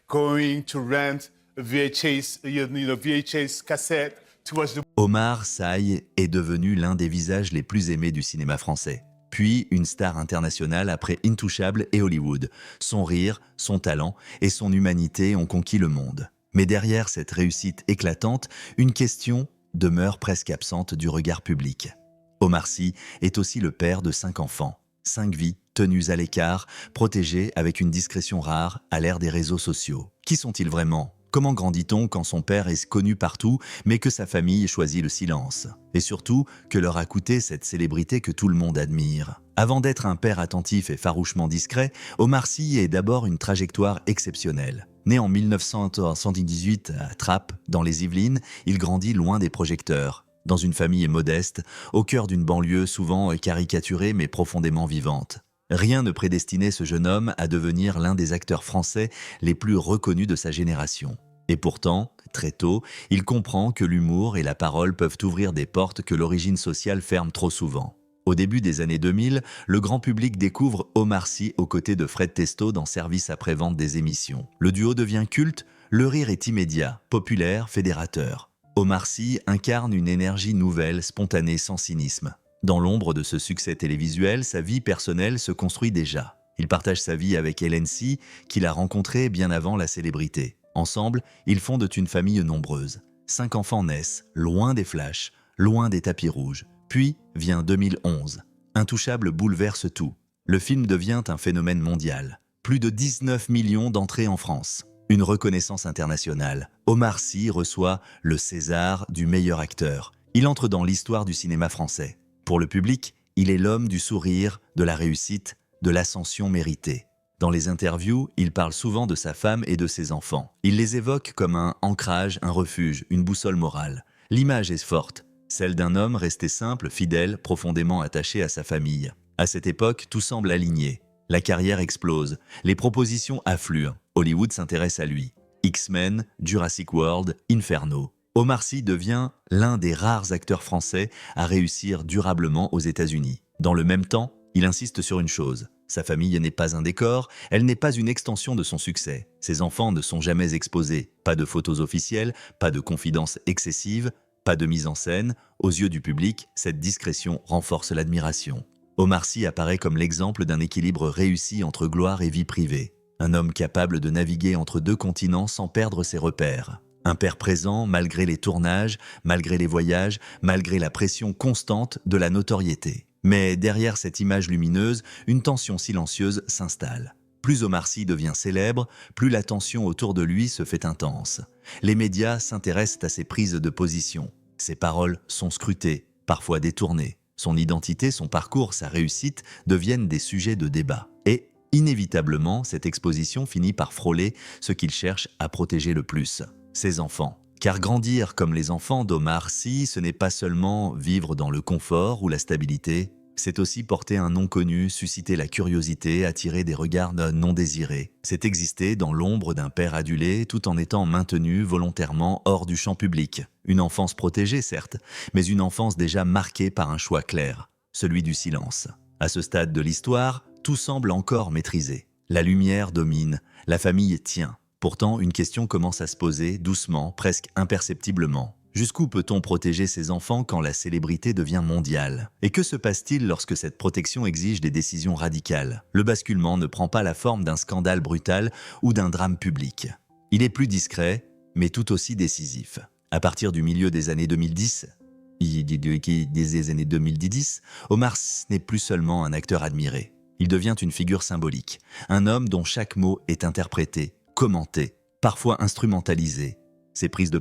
going to rent a VHS, VHS cassette to watch the. Omar Sy est devenu l'un des visages les plus aimés du cinéma français. Puis une star internationale après Intouchable et Hollywood. Son rire, son talent et son humanité ont conquis le monde. Mais derrière cette réussite éclatante, une question demeure presque absente du regard public. Omar Sy est aussi le père de 5 enfants. 5 vies tenues à l'écart, protégées avec une discrétion rare à l'ère des réseaux sociaux. Qui sont-ils vraiment ? Comment grandit-on quand son père est connu partout, mais que sa famille choisit le silence? Et surtout, que leur a coûté cette célébrité que tout le monde admire? Avant d'être un père attentif et farouchement discret, Omar Sy est d'abord une trajectoire exceptionnelle. Né en 1978 à Trappes, dans les Yvelines, il grandit loin des projecteurs. Dans une famille modeste, au cœur d'une banlieue souvent caricaturée mais profondément vivante. Rien ne prédestinait ce jeune homme à devenir l'un des acteurs français les plus reconnus de sa génération. Et pourtant, très tôt, il comprend que l'humour et la parole peuvent ouvrir des portes que l'origine sociale ferme trop souvent. Au début des années 2000, le grand public découvre Omar Sy aux côtés de Fred Testo dans Service après-vente des émissions. Le duo devient culte, le rire est immédiat, populaire, fédérateur. Omar Sy incarne une énergie nouvelle, spontanée, sans cynisme. Dans l'ombre de ce succès télévisuel, sa vie personnelle se construit déjà. Il partage sa vie avec Hélène Sy, qu'il a rencontrée bien avant la célébrité. Ensemble, ils fondent une famille nombreuse. 5 enfants naissent, loin des flashs, loin des tapis rouges. Puis vient 2011. Intouchable bouleverse tout. Le film devient un phénomène mondial. Plus de 19 millions d'entrées en France. Une reconnaissance internationale. Omar Sy reçoit le César du meilleur acteur. Il entre dans l'histoire du cinéma français. Pour le public, il est l'homme du sourire, de la réussite, de l'ascension méritée. Dans les interviews, il parle souvent de sa femme et de ses enfants. Il les évoque comme un ancrage, un refuge, une boussole morale. L'image est forte, celle d'un homme resté simple, fidèle, profondément attaché à sa famille. À cette époque, tout semble aligné. La carrière explose, les propositions affluent. Hollywood s'intéresse à lui. X-Men, Jurassic World, Inferno. Omar Sy devient l'un des rares acteurs français à réussir durablement aux États-Unis. Dans le même temps, il insiste sur une chose. Sa famille n'est pas un décor, elle n'est pas une extension de son succès. Ses enfants ne sont jamais exposés. Pas de photos officielles, pas de confidences excessives, pas de mise en scène. Aux yeux du public, cette discrétion renforce l'admiration. Omar Sy apparaît comme l'exemple d'un équilibre réussi entre gloire et vie privée. Un homme capable de naviguer entre 2 continents sans perdre ses repères. Un père présent malgré les tournages, malgré les voyages, malgré la pression constante de la notoriété. Mais derrière cette image lumineuse, une tension silencieuse s'installe. Plus Omar Sy devient célèbre, plus la tension autour de lui se fait intense. Les médias s'intéressent à ses prises de position. Ses paroles sont scrutées, parfois détournées. Son identité, son parcours, sa réussite deviennent des sujets de débat. Et inévitablement, cette exposition finit par frôler ce qu'il cherche à protéger le plus. Ses enfants. Car grandir comme les enfants d'Omar Sy, ce n'est pas seulement vivre dans le confort ou la stabilité, c'est aussi porter un nom connu, susciter la curiosité, attirer des regards non désirés. C'est exister dans l'ombre d'un père adulé tout en étant maintenu volontairement hors du champ public. Une enfance protégée, certes, mais une enfance déjà marquée par un choix clair, celui du silence. À ce stade de l'histoire, tout semble encore maîtrisé. La lumière domine, la famille tient. Pourtant, une question commence à se poser, doucement, presque imperceptiblement. Jusqu'où peut-on protéger ses enfants quand la célébrité devient mondiale? Et que se passe-t-il lorsque cette protection exige des décisions radicales? Le basculement ne prend pas la forme d'un scandale brutal ou d'un drame public. Il est plus discret, mais tout aussi décisif. À partir du milieu des années 2010, Omar Sy n'est plus seulement un acteur admiré. Il devient une figure symbolique, un homme dont chaque mot est interprété, commenté, parfois instrumentalisé. Ses prises de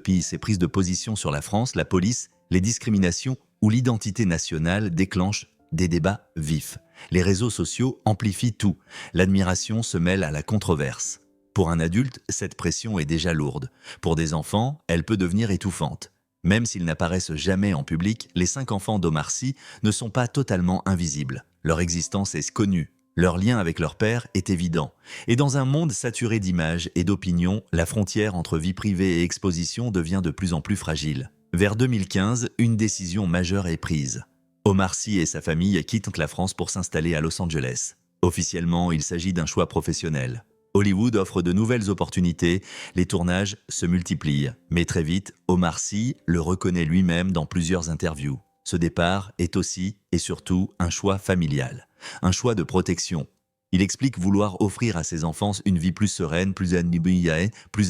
position sur la France, la police, les discriminations ou l'identité nationale déclenchent des débats vifs. Les réseaux sociaux amplifient tout. L'admiration se mêle à la controverse. Pour un adulte, cette pression est déjà lourde. Pour des enfants, elle peut devenir étouffante. Même s'ils n'apparaissent jamais en public, les 5 enfants d'Omar Sy ne sont pas totalement invisibles. Leur existence est connue. Leur lien avec leur père est évident. Et dans un monde saturé d'images et d'opinions, la frontière entre vie privée et exposition devient de plus en plus fragile. Vers 2015, une décision majeure est prise. Omar Sy et sa famille quittent la France pour s'installer à Los Angeles. Officiellement, il s'agit d'un choix professionnel. Hollywood offre de nouvelles opportunités, les tournages se multiplient. Mais très vite, Omar Sy le reconnaît lui-même dans plusieurs interviews. Ce départ est aussi et surtout un choix familial, un choix de protection. Il explique vouloir offrir à ses enfants une vie plus sereine, plus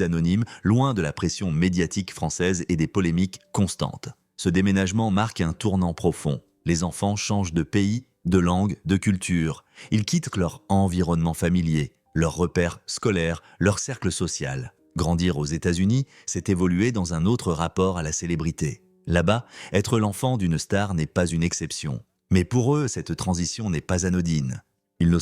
anonyme, loin de la pression médiatique française et des polémiques constantes. Ce déménagement marque un tournant profond. Les enfants changent de pays, de langue, de culture. Ils quittent leur environnement familier, leurs repères scolaires, leur cercle social. Grandir aux États-Unis, c'est évoluer dans un autre rapport à la célébrité. Là-bas, être l'enfant d'une star n'est pas une exception. Mais pour eux, cette transition n'est pas anodine. Ils ne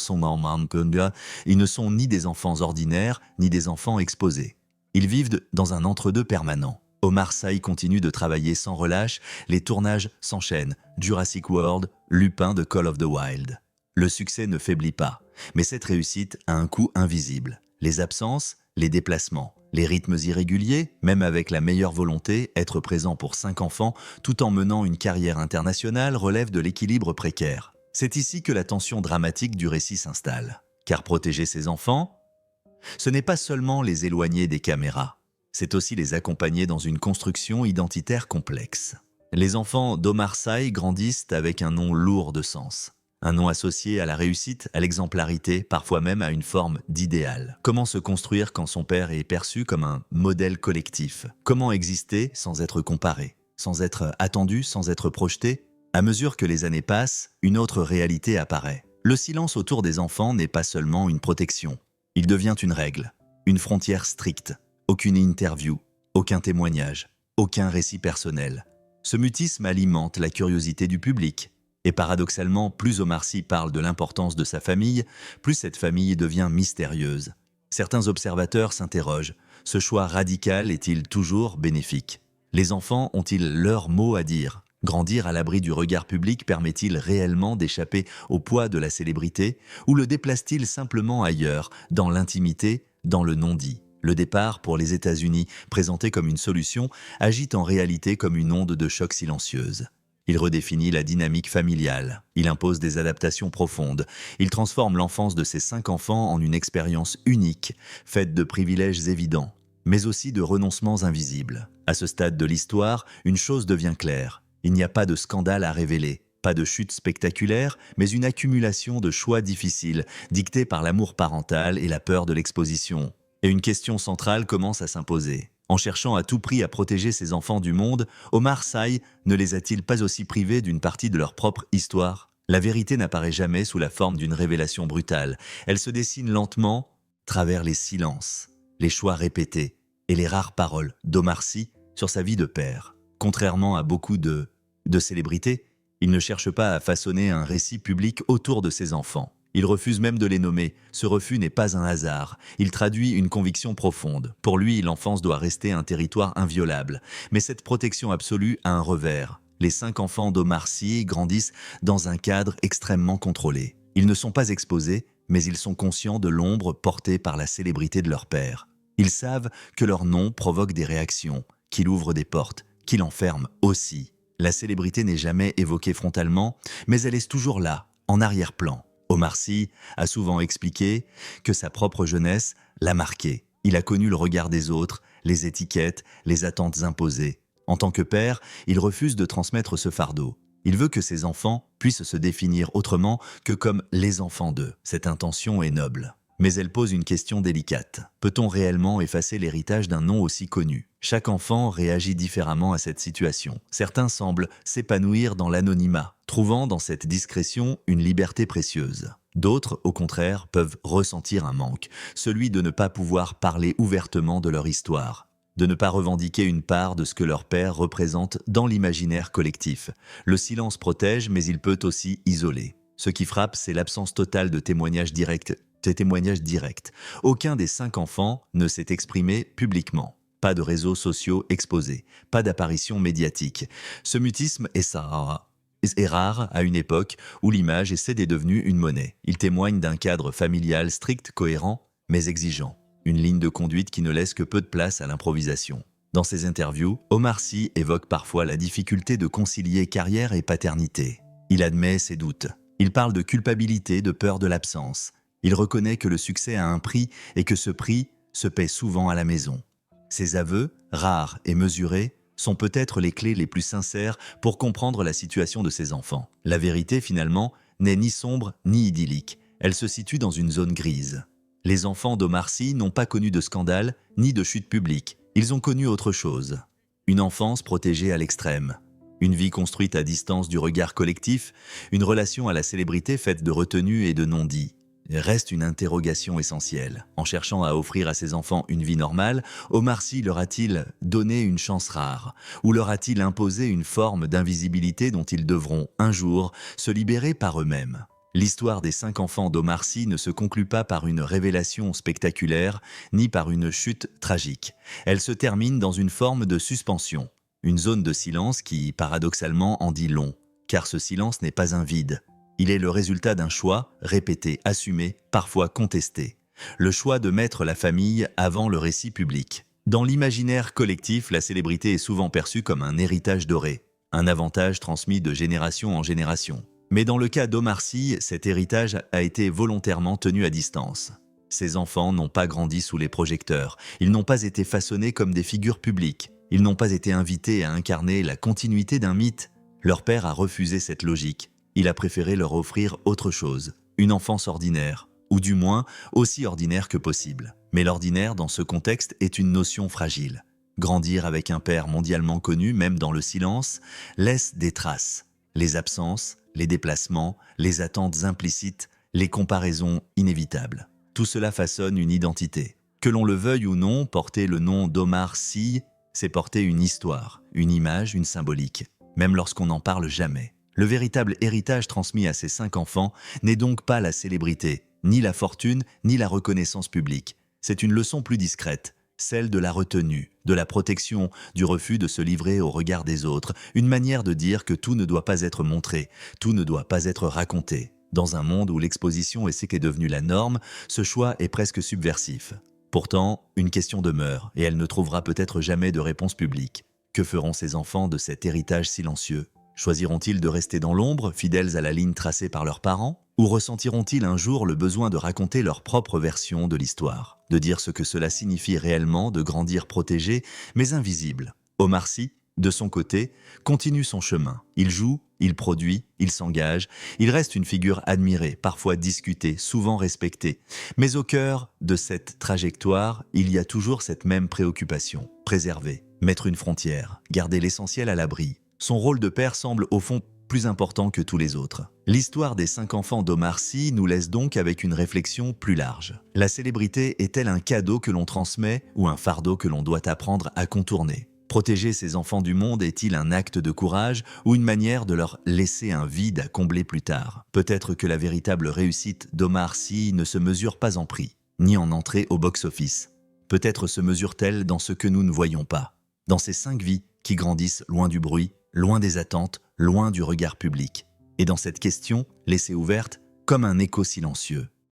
sont ni des enfants ordinaires, ni des enfants exposés. Ils vivent dans un entre-deux permanent. Omar Sy continue de travailler sans relâche, les tournages s'enchaînent, Jurassic World, Lupin de Call of the Wild. Le succès ne faiblit pas, mais cette réussite a un coût invisible. Les absences, les déplacements, les rythmes irréguliers, même avec la meilleure volonté, être présent pour 5 enfants tout en menant une carrière internationale relève de l'équilibre précaire. C'est ici que la tension dramatique du récit s'installe. Car protéger ses enfants, ce n'est pas seulement les éloigner des caméras, c'est aussi les accompagner dans une construction identitaire complexe. Les enfants d'Omar Sy grandissent avec un nom lourd de sens. Un nom associé à la réussite, à l'exemplarité, parfois même à une forme d'idéal. Comment se construire quand son père est perçu comme un modèle collectif? Comment exister sans être comparé, sans être attendu, sans être projeté? À mesure que les années passent, une autre réalité apparaît. Le silence autour des enfants n'est pas seulement une protection. Il devient une règle, une frontière stricte. Aucune interview, aucun témoignage, aucun récit personnel. Ce mutisme alimente la curiosité du public. Et paradoxalement, plus Omar Sy parle de l'importance de sa famille, plus cette famille devient mystérieuse. Certains observateurs s'interrogent. Ce choix radical est-il toujours bénéfique? Les enfants ont-ils leur mot à dire? Grandir à l'abri du regard public permet-il réellement d'échapper au poids de la célébrité ou le déplace-t-il simplement ailleurs, dans l'intimité, dans le non-dit? Le départ pour les États-Unis, présenté comme une solution, agit en réalité comme une onde de choc silencieuse. Il redéfinit la dynamique familiale, il impose des adaptations profondes, il transforme l'enfance de ses 5 enfants en une expérience unique, faite de privilèges évidents, mais aussi de renoncements invisibles. À ce stade de l'histoire, une chose devient claire. Il n'y a pas de scandale à révéler, pas de chute spectaculaire, mais une accumulation de choix difficiles, dictés par l'amour parental et la peur de l'exposition. Et une question centrale commence à s'imposer. En cherchant à tout prix à protéger ses enfants du monde, Omar Sy ne les a-t-il pas aussi privés d'une partie de leur propre histoire? La vérité n'apparaît jamais sous la forme d'une révélation brutale. Elle se dessine lentement, travers les silences, les choix répétés et les rares paroles d'Omar Sy sur sa vie de père. Contrairement à beaucoup de célébrités, il ne cherche pas à façonner un récit public autour de ses enfants. Il refuse même de les nommer. Ce refus n'est pas un hasard. Il traduit une conviction profonde. Pour lui, l'enfance doit rester un territoire inviolable. Mais cette protection absolue a un revers. Les 5 enfants d'Omar Sy grandissent dans un cadre extrêmement contrôlé. Ils ne sont pas exposés, mais ils sont conscients de l'ombre portée par la célébrité de leur père. Ils savent que leur nom provoque des réactions, qu'il ouvre des portes, qu'il enferme aussi. La célébrité n'est jamais évoquée frontalement, mais elle est toujours là, en arrière-plan. Omar Sy a souvent expliqué que sa propre jeunesse l'a marqué. Il a connu le regard des autres, les étiquettes, les attentes imposées. En tant que père, il refuse de transmettre ce fardeau. Il veut que ses enfants puissent se définir autrement que comme les enfants d'eux. Cette intention est noble. Mais elle pose une question délicate. Peut-on réellement effacer l'héritage d'un nom aussi connu? Chaque enfant réagit différemment à cette situation. Certains semblent s'épanouir dans l'anonymat, trouvant dans cette discrétion une liberté précieuse. D'autres, au contraire, peuvent ressentir un manque, celui de ne pas pouvoir parler ouvertement de leur histoire, de ne pas revendiquer une part de ce que leur père représente dans l'imaginaire collectif. Le silence protège, mais il peut aussi isoler. Ce qui frappe, c'est l'absence totale de témoignages directs. Aucun des 5 enfants ne s'est exprimé publiquement. Pas de réseaux sociaux exposés, pas d'apparition médiatique. Ce mutisme est rare à une époque où l'image est devenue une monnaie. Il témoigne d'un cadre familial strict, cohérent, mais exigeant. Une ligne de conduite qui ne laisse que peu de place à l'improvisation. Dans ses interviews, Omar Sy évoque parfois la difficulté de concilier carrière et paternité. Il admet ses doutes. Il parle de culpabilité, de peur de l'absence. Il reconnaît que le succès a un prix et que ce prix se paie souvent à la maison. Ses aveux, rares et mesurés, sont peut-être les clés les plus sincères pour comprendre la situation de ses enfants. La vérité, finalement, n'est ni sombre ni idyllique. Elle se situe dans une zone grise. Les enfants d'Omar Sy n'ont pas connu de scandale ni de chute publique. Ils ont connu autre chose. Une enfance protégée à l'extrême. Une vie construite à distance du regard collectif, une relation à la célébrité faite de retenue et de non-dits. Reste une interrogation essentielle. En cherchant à offrir à ses enfants une vie normale, Omar Sy leur a-t-il donné une chance rare? Ou leur a-t-il imposé une forme d'invisibilité dont ils devront, un jour, se libérer par eux-mêmes? L'histoire des 5 enfants d'Omar Sy ne se conclut pas par une révélation spectaculaire, ni par une chute tragique. Elle se termine dans une forme de suspension. Une zone de silence qui, paradoxalement, en dit long. Car ce silence n'est pas un vide. Il est le résultat d'un choix, répété, assumé, parfois contesté. Le choix de mettre la famille avant le récit public. Dans l'imaginaire collectif, la célébrité est souvent perçue comme un héritage doré, un avantage transmis de génération en génération. Mais dans le cas d'Omar Sy, cet héritage a été volontairement tenu à distance. Ses enfants n'ont pas grandi sous les projecteurs, ils n'ont pas été façonnés comme des figures publiques, ils n'ont pas été invités à incarner la continuité d'un mythe. Leur père a refusé cette logique. Il a préféré leur offrir autre chose, une enfance ordinaire, ou du moins aussi ordinaire que possible. Mais l'ordinaire, dans ce contexte, est une notion fragile. Grandir avec un père mondialement connu, même dans le silence, laisse des traces. Les absences, les déplacements, les attentes implicites, les comparaisons inévitables. Tout cela façonne une identité. Que l'on le veuille ou non, porter le nom d'Omar Sy, c'est porter une histoire, une image, une symbolique, même lorsqu'on n'en parle jamais. Le véritable héritage transmis à ces 5 enfants n'est donc pas la célébrité, ni la fortune, ni la reconnaissance publique. C'est une leçon plus discrète, celle de la retenue, de la protection, du refus de se livrer au regard des autres, une manière de dire que tout ne doit pas être montré, tout ne doit pas être raconté. Dans un monde où l'exposition est ce qu'est devenu la norme, ce choix est presque subversif. Pourtant, une question demeure, et elle ne trouvera peut-être jamais de réponse publique. Que feront ces enfants de cet héritage silencieux ? Choisiront-ils de rester dans l'ombre, fidèles à la ligne tracée par leurs parents? Ou ressentiront-ils un jour le besoin de raconter leur propre version de l'histoire? De dire ce que cela signifie réellement de grandir protégé, mais invisible? Omar Sy, de son côté, continue son chemin. Il joue, il produit, il s'engage, il reste une figure admirée, parfois discutée, souvent respectée. Mais au cœur de cette trajectoire, il y a toujours cette même préoccupation. Préserver, mettre une frontière, garder l'essentiel à l'abri. Son rôle de père semble au fond plus important que tous les autres. L'histoire des 5 enfants d'Omar Sy nous laisse donc avec une réflexion plus large. La célébrité est-elle un cadeau que l'on transmet ou un fardeau que l'on doit apprendre à contourner? Protéger ses enfants du monde est-il un acte de courage ou une manière de leur laisser un vide à combler plus tard? Peut-être que la véritable réussite d'Omar Sy ne se mesure pas en prix, ni en entrée au box-office. Peut-être se mesure-t-elle dans ce que nous ne voyons pas, dans ces 5 vies qui grandissent loin du bruit, loin des attentes, loin du regard public. Et dans cette question, laissée ouverte, comme un écho silencieux,